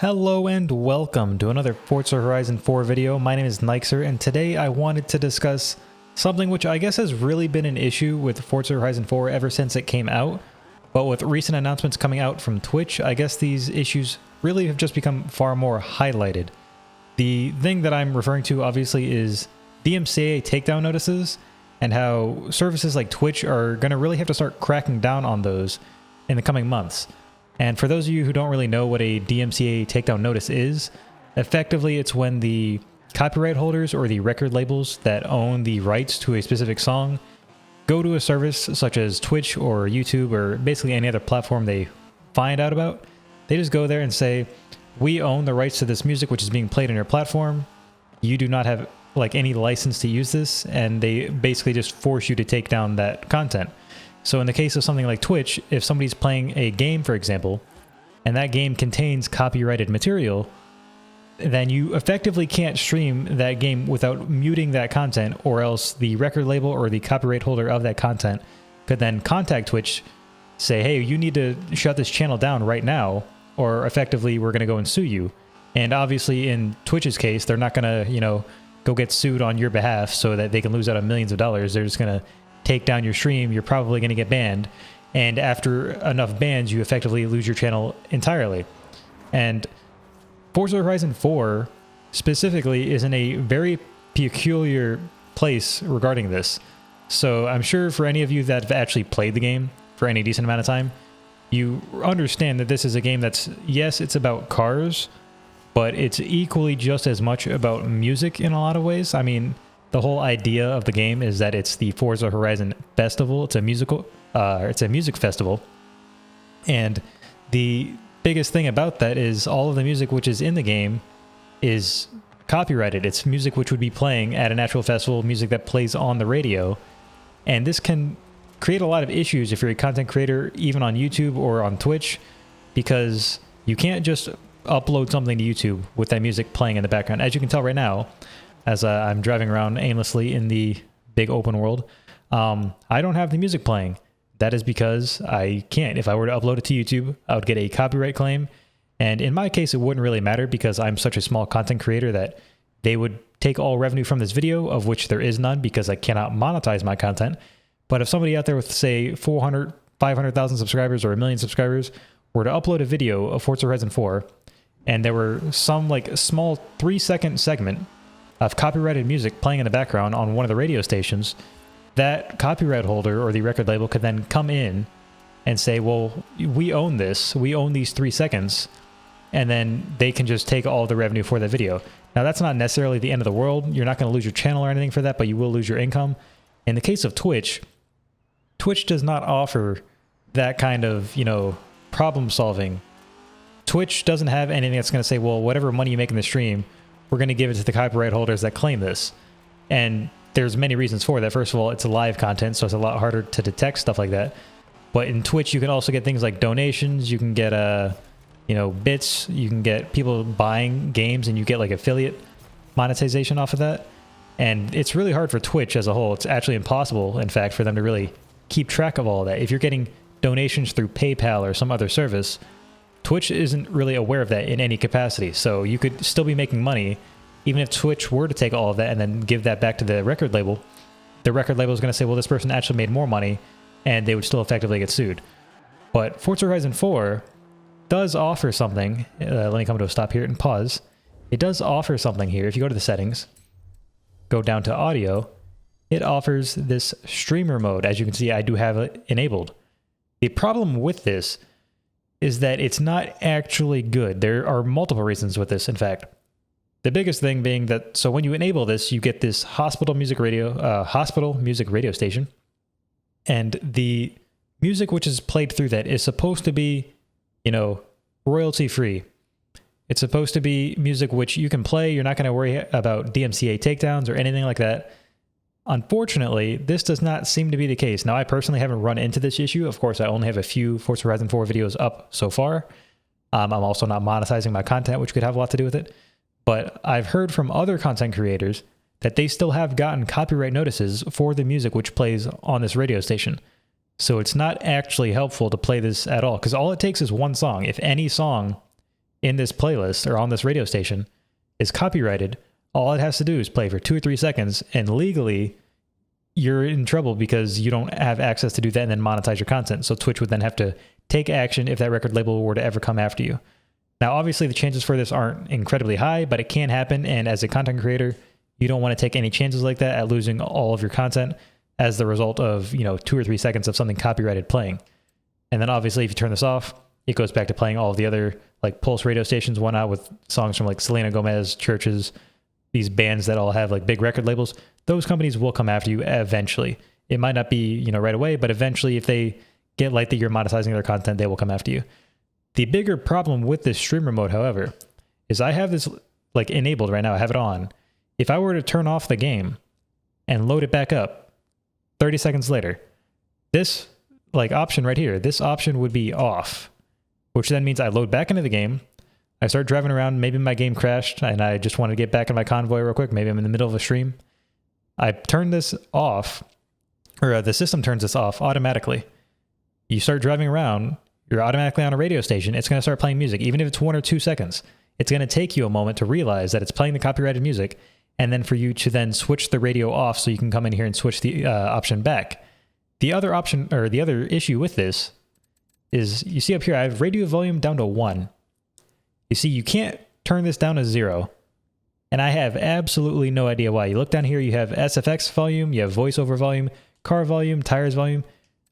Hello and welcome to another Forza Horizon 4 video. My name is Nixer, and today I wanted to discuss something which I guess has really been an issue with Forza Horizon 4 ever since it came out. But with recent announcements coming out from Twitch, I guess these issues really have just become far more highlighted. The thing that I'm referring to obviously is DMCA takedown notices, and how services like Twitch are going to really have to start cracking down on those in the coming months. And for those of you who don't really know what a DMCA takedown notice is, effectively it's when the copyright holders or the record labels that own the rights to a specific song go to a service such as Twitch or YouTube or basically any other platform they find out about. They just go there and say, we own the rights to this music which is being played on your platform. You do not have any license to use this, and they basically just force you to take down that content. So in the case of something like Twitch, if somebody's playing a game, for example, and that game contains copyrighted material, then you effectively can't stream that game without muting that content, or else the record label or the copyright holder of that content could then contact Twitch, say, hey, you need to shut this channel down right now, or effectively we're going to go and sue you. And obviously in Twitch's case, they're not going to, go get sued on your behalf so that they can lose out on millions of dollars. They're just going to take down your stream. You're probably going to get banned, and after enough bans you effectively lose your channel entirely. And Forza Horizon 4 specifically is in a very peculiar place regarding this. So I'm sure for any of you that have actually played the game for any decent amount of time, you understand that this is a game that's, yes, it's about cars, but it's equally just as much about music in a lot of ways. I mean, the whole idea of the game is that it's the Forza Horizon Festival. It's a music festival. And the biggest thing about that is all of the music which is in the game is copyrighted. It's music which would be playing at an actual festival, music that plays on the radio. And this can create a lot of issues if you're a content creator, even on YouTube or on Twitch, because you can't just upload something to YouTube with that music playing in the background. As you can tell right now, as I'm driving around aimlessly in the big open world, I don't have the music playing. That is because I can't. If I were to upload it to YouTube, I would get a copyright claim. And in my case, it wouldn't really matter because I'm such a small content creator that they would take all revenue from this video, of which there is none because I cannot monetize my content. But if somebody out there with, say, 400, 500,000 subscribers or 1 million subscribers were to upload a video of Forza Horizon 4, and there were some small 3-second segment of copyrighted music playing in the background on one of the radio stations, that copyright holder or the record label could then come in and say, well, we own this, we own these 3 seconds, and then they can just take all the revenue for that video. Now, that's not necessarily the end of the world. You're not going to lose your channel or anything for that, but you will lose your income. In the case of Twitch, Twitch does not offer that kind of, problem solving. Twitch doesn't have anything that's going to say, well, whatever money you make in the stream, we're going to give it to the copyright holders that claim this. And there's many reasons for that. First of all, it's a live content, so it's a lot harder to detect stuff like that. But in Twitch, you can also get things like donations. You can get, bits. You can get people buying games, and you get affiliate monetization off of that. And it's really hard for Twitch as a whole. It's actually impossible, in fact, for them to really keep track of all of that. If you're getting donations through PayPal or some other service, Twitch isn't really aware of that in any capacity. So you could still be making money, even if Twitch were to take all of that and then give that back to the record label. The record label is going to say, well, this person actually made more money, and they would still effectively get sued. But Forza Horizon 4 does offer something. Let me come to a stop here and pause. It does offer something here. If you go to the settings, go down to audio, it offers this streamer mode. As you can see, I do have it enabled. The problem with this is that it's not actually good. There are multiple reasons with this, in fact. The biggest thing being that, so when you enable this, you get this hospital music radio station, and the music which is played through that is supposed to be, royalty free. It's supposed to be music which you can play. You're not going to worry about DMCA takedowns or anything like that. Unfortunately, this does not seem to be the case. Now, I personally haven't run into this issue. Of course, I only have a few Forza Horizon 4 videos up so far. I'm also not monetizing my content, which could have a lot to do with it. But I've heard from other content creators that they still have gotten copyright notices for the music which plays on this radio station. So it's not actually helpful to play this at all, because all it takes is one song. If any song in this playlist or on this radio station is copyrighted, all it has to do is play for 2 or 3 seconds, and legally you're in trouble because you don't have access to do that and then monetize your content. So Twitch would then have to take action if that record label were to ever come after you. Now, obviously the chances for this aren't incredibly high, but it can happen. And as a content creator, you don't want to take any chances like that at losing all of your content as the result of, 2 or 3 seconds of something copyrighted playing. And then obviously if you turn this off, it goes back to playing all of the other like Pulse radio stations, whatnot, with songs from like Selena Gomez, Churches, these bands that all have like big record labels. Those companies will come after you eventually. It might not be, right away, but eventually if they get light that you're monetizing their content, they will come after you. The bigger problem with this streamer mode, however, is I have this like enabled right now. I have it on. If I were to turn off the game and load it back up 30 seconds later, this like option right here, this option would be off, which then means I load back into the game. I start driving around. Maybe my game crashed and I just want to get back in my convoy real quick. Maybe I'm in the middle of a stream. I turn this off, or the system turns this off automatically. You start driving around, you're automatically on a radio station. It's going to start playing music, even if it's 1 or 2 seconds. It's going to take you a moment to realize that it's playing the copyrighted music, and then for you to then switch the radio off so you can come in here and switch the option back. The other option, or the other issue with this is, you see up here, I have radio volume down to 1. You see, you can't turn this down to 0. And I have absolutely no idea why. You look down here, you have SFX volume, you have voiceover volume, car volume, tires volume.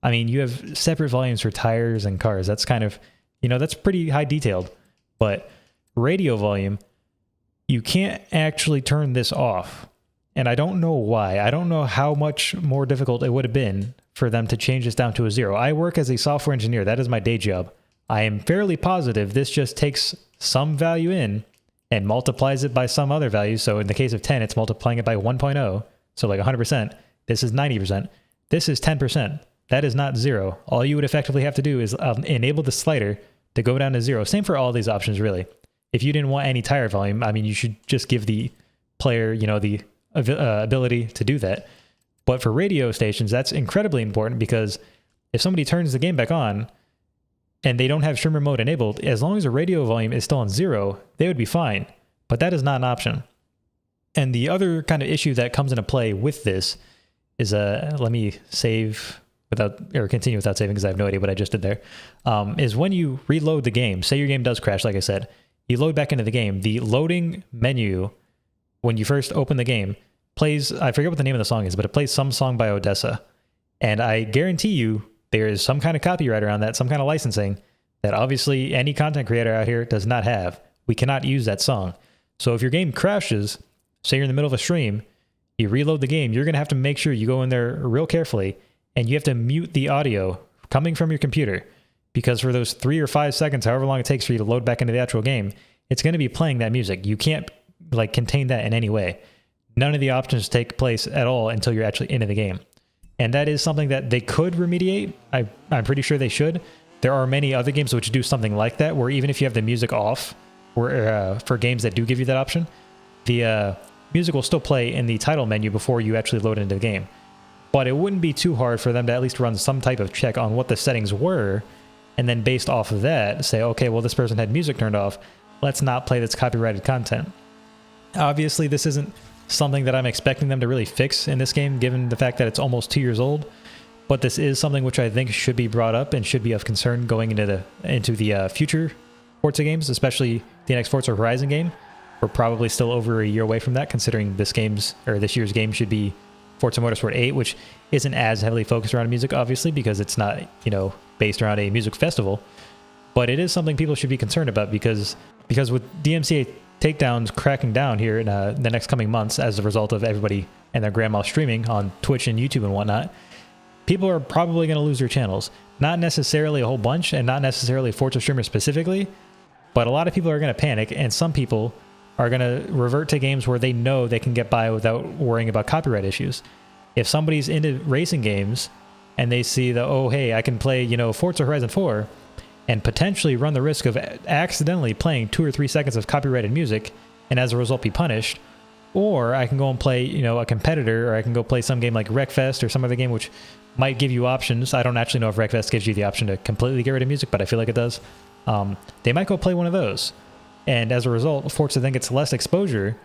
I mean, you have separate volumes for tires and cars. That's kind of, that's pretty high detailed. But radio volume, you can't actually turn this off. And I don't know why. I don't know how much more difficult it would have been for them to change this down to a 0. I work as a software engineer. That is my day job. I am fairly positive this just takes some value in and multiplies it by some other value. So in the case of 10, it's multiplying it by 1.0. So like 100%. This is 90%. This is 10%. That is not 0. All you would effectively have to do is enable the slider to go down to 0. Same for all these options, really. If you didn't want any tire volume, I mean, you should just give the player, the ability to do that. But for radio stations, that's incredibly important, because if somebody turns the game back on and they don't have streamer mode enabled, as long as the radio volume is still on 0, they would be fine. But that is not an option. And the other kind of issue that comes into play with this is, let me save continue without saving because I have no idea what I just did there, is when you reload the game, say your game does crash, like I said, you load back into the game, the loading menu, when you first open the game, plays, I forget what the name of the song is, but it plays some song by Odessa. And I guarantee you there is some kind of copyright around that, some kind of licensing that obviously any content creator out here does not have. We cannot use that song. So if your game crashes, say you're in the middle of a stream, you reload the game, you're going to have to make sure you go in there real carefully and you have to mute the audio coming from your computer, because for those 3 or 5 seconds, however long it takes for you to load back into the actual game, it's going to be playing that music. You can't like contain that in any way. None of the options take place at all until you're actually into the game. And that is something that they could remediate. I'm pretty sure they should. There are many other games which do something like that, where even if you have the music off, or for games that do give you that option, the music will still play in the title menu before you actually load into the game. But it wouldn't be too hard for them to at least run some type of check on what the settings were, and then based off of that, say, okay, well, this person had music turned off. Let's not play this copyrighted content. Obviously, this isn't something that I'm expecting them to really fix in this game, given the fact that it's almost 2 years old. But this is something which I think should be brought up and should be of concern going into the future Forza games, especially the next Forza Horizon game. We're probably still over a year away from that, considering this year's game should be Forza Motorsport 8, which isn't as heavily focused around music, obviously, because it's not, based around a music festival. But it is something people should be concerned about, because with DMCA takedowns cracking down here in the next coming months as a result of everybody and their grandma streaming on Twitch and YouTube and whatnot, people are probably going to lose their channels. Not necessarily a whole bunch, and not necessarily Forza streamers specifically, but a lot of people are going to panic, and some people are going to revert to games where they know they can get by without worrying about copyright issues. If somebody's into racing games and they see that, oh, hey, I can play, Forza Horizon 4 and potentially run the risk of accidentally playing 2 or 3 seconds of copyrighted music and as a result be punished, or I can go and play, a competitor, or I can go play some game like Wreckfest or some other game which might give you options. I don't actually know if Wreckfest gives you the option to completely get rid of music, but I feel like it does. They might go play one of those. And as a result, Forza then gets less exposure,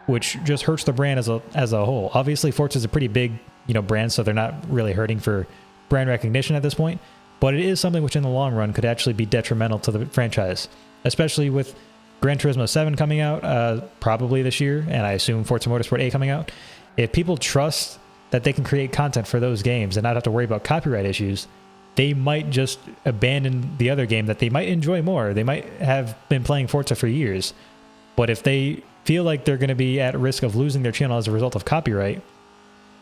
which just hurts the brand as a whole. Obviously, Forza is a pretty big, brand, so they're not really hurting for brand recognition at this point. But it is something which in the long run could actually be detrimental to the franchise, especially with Gran Turismo 7 coming out probably this year, and I assume Forza Motorsport 8 coming out. If people trust that they can create content for those games and not have to worry about copyright issues, they might just abandon the other game that they might enjoy more. They might have been playing Forza for years, but if they feel like they're going to be at risk of losing their channel as a result of copyright,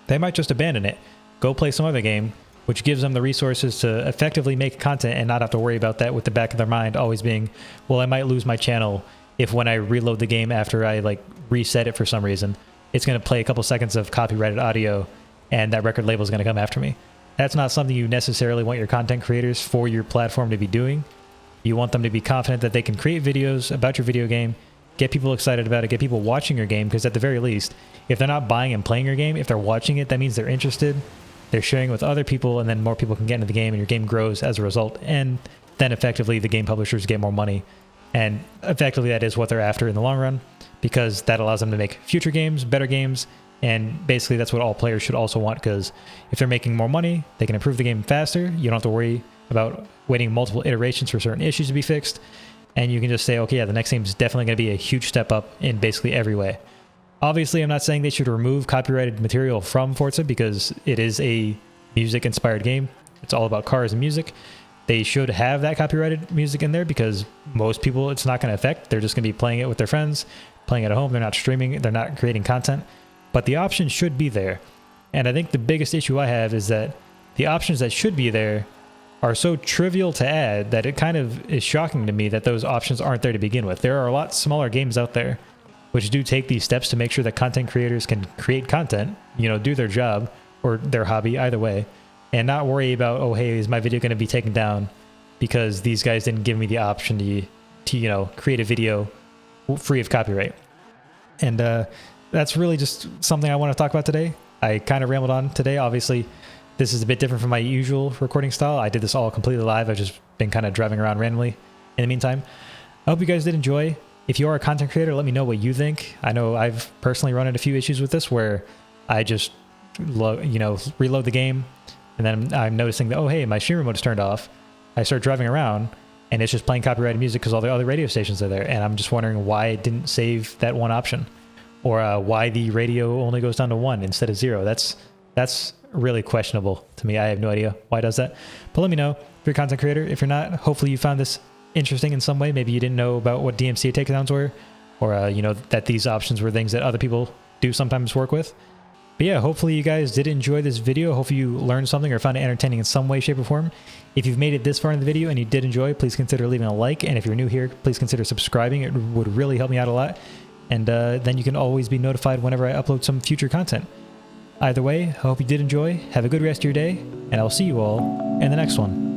they might just abandon it, go play some other game, which gives them the resources to effectively make content and not have to worry about that with the back of their mind always being, well, I might lose my channel if when I reload the game after I reset it for some reason, it's going to play a couple seconds of copyrighted audio and that record label is going to come after me. That's not something you necessarily want your content creators for your platform to be doing. You want them to be confident that they can create videos about your video game, get people excited about it, get people watching your game, because at the very least, if they're not buying and playing your game, if they're watching it, that means they're interested. They're sharing with other people, and then more people can get into the game, and your game grows as a result. And then effectively, the game publishers get more money. And effectively, that is what they're after in the long run, because that allows them to make future games, better games. And basically, that's what all players should also want, because if they're making more money, they can improve the game faster. You don't have to worry about waiting multiple iterations for certain issues to be fixed. And you can just say, okay, yeah, the next game is definitely going to be a huge step up in basically every way. Obviously, I'm not saying they should remove copyrighted material from Forza because it is a music-inspired game. It's all about cars and music. They should have that copyrighted music in there because most people it's not going to affect. They're just going to be playing it with their friends, playing it at home. They're not streaming. They're not creating content. But the option should be there. And I think the biggest issue I have is that the options that should be there are so trivial to add that it kind of is shocking to me that those options aren't there to begin with. There are a lot smaller games out there which do take these steps to make sure that content creators can create content, do their job or their hobby, either way, and not worry about, oh, hey, is my video going to be taken down because these guys didn't give me the option to create a video free of copyright. And that's really just something I want to talk about today. I kind of rambled on today. Obviously, this is a bit different from my usual recording style. I did this all completely live. I've just been kind of driving around randomly in the meantime. I hope you guys did enjoy. If you are a content creator, let me know what you think. I know I've personally run into a few issues with this where I just, reload the game and then I'm noticing that, oh, hey, my stream remote is turned off. I start driving around and it's just playing copyrighted music because all the other radio stations are there. And I'm just wondering why it didn't save that one option or why the radio only goes down to 1 instead of 0. That's really questionable to me. I have no idea why it does that. But let me know if you're a content creator. If you're not, hopefully you found this interesting in some way. Maybe you didn't know about what DMCA takedowns were, or that these options were things that other people do sometimes work with. But yeah, hopefully you guys did enjoy this video. Hopefully you learned something or found it entertaining in some way, shape, or form. If you've made it this far in the video and you did enjoy, please consider leaving a like. And if you're new here, please consider subscribing. It would really help me out a lot. And then you can always be notified whenever I upload some future content. Either way, I hope you did enjoy. Have a good rest of your day, and I'll see you all in the next one.